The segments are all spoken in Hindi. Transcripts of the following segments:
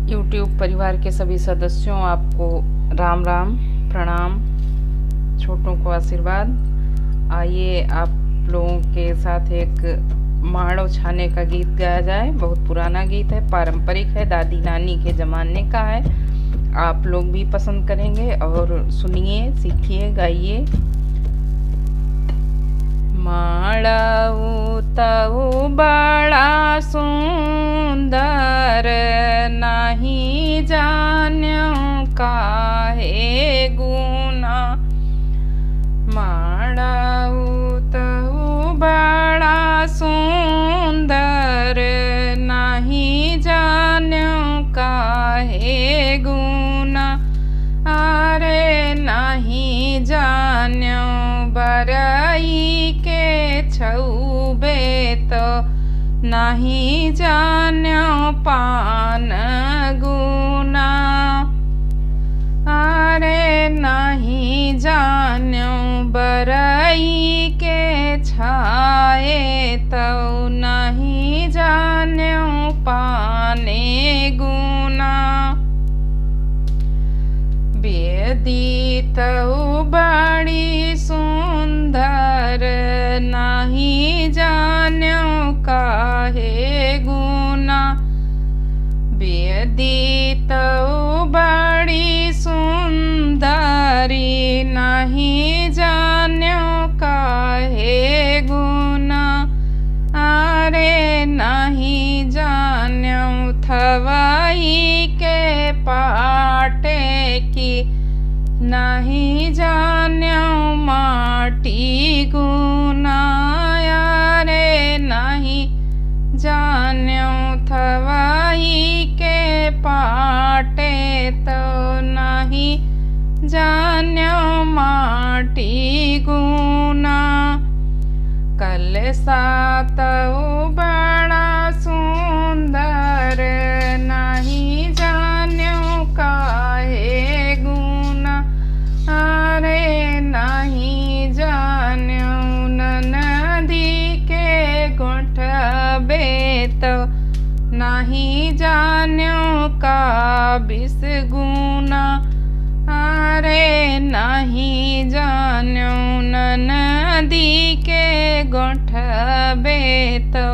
YouTube परिवार के सभी सदस्यों, आपको राम राम, प्रणाम, छोटों को आशीर्वाद। आइए आप लोगों के साथ एक माड़ो छाने का गीत गाया जाए। बहुत पुराना गीत है, पारंपरिक है, दादी नानी के ज़माने का है। आप लोग भी पसंद करेंगे और सुनिए, सीखिए, गाइए। माड़ाऊ तऊ बड़ा सुंदर, नहीं जान्यो काहे गुना। माड़ाऊ तऊ बड़ा सुंदर, नहीं जान्यो काहे गुना। अरे नहीं जान्यो बरई के छौबे तो, नहीं जान्यो पान गुना। अरे नहीं जान्यो बरई के छाए तो, नहीं जान्यो पाने गुना। बेदी तऊ बड़ी सुंदर, नहीं जान्यो काहे गुना। बेदी तऊ बड़ी सुंदरी, नहीं जान्यो काहे गुना। अरे नहीं जान्यो थवाई के पाटे की, नहीं जान्यो माटी गुना। अरे नहीं जान्यो थवाई के पाटे तो, नहीं जान्यो माटी गुना। कलसा तऊ बड़ा सुंदर, नहीं जान्यो काहे गुना। अरे नहीं जान्यो ननदी के गोठबे तो, नहीं जान्यो का बिस गुना। अरे नहीं जान्यो ननदी के गोठबे तो,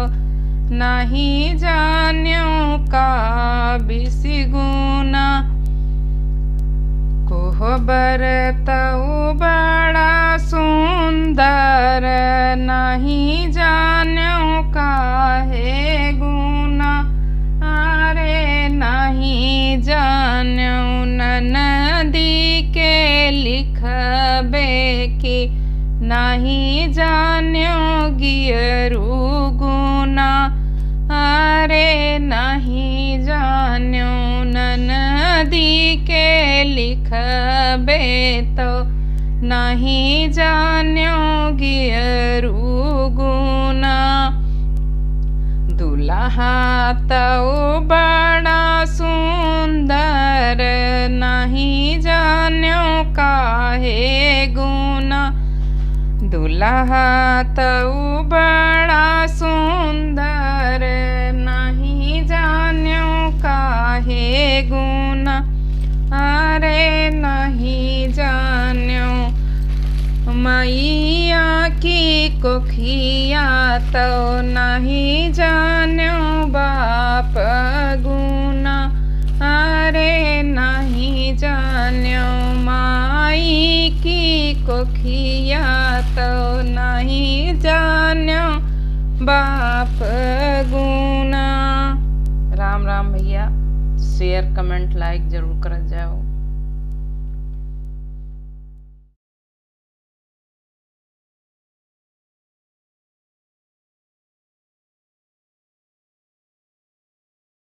नहीं जान्यो का बिस गुना। कोहबर तऊ बड़ा सुंदर, नहीं जान्यो काहे गुना। अरे नहीं जान्यो ननदी के लिखबे की, नहीं जान्यो गियरू गुना। अरे नहीं जान्यो ननदी के लिखबे तो, नहीं जान्यो गियरू गुना। दुल्हा तऊ बड़ा सुंदर, नहीं जान्यो काहे गुना। दुल्हा तऊ बड़ा सुंदर, नहीं जान्यो काहे गुना। अरे नहीं जान्यो मैया की कोखिया तो, नहीं जान्यो बाप गुना। अरे नहीं जान्यो माई की कोखिया तो, नहीं जान्यो बाप गुना। राम राम भैया। शेयर कमेंट लाइक जरूर कर जाओ।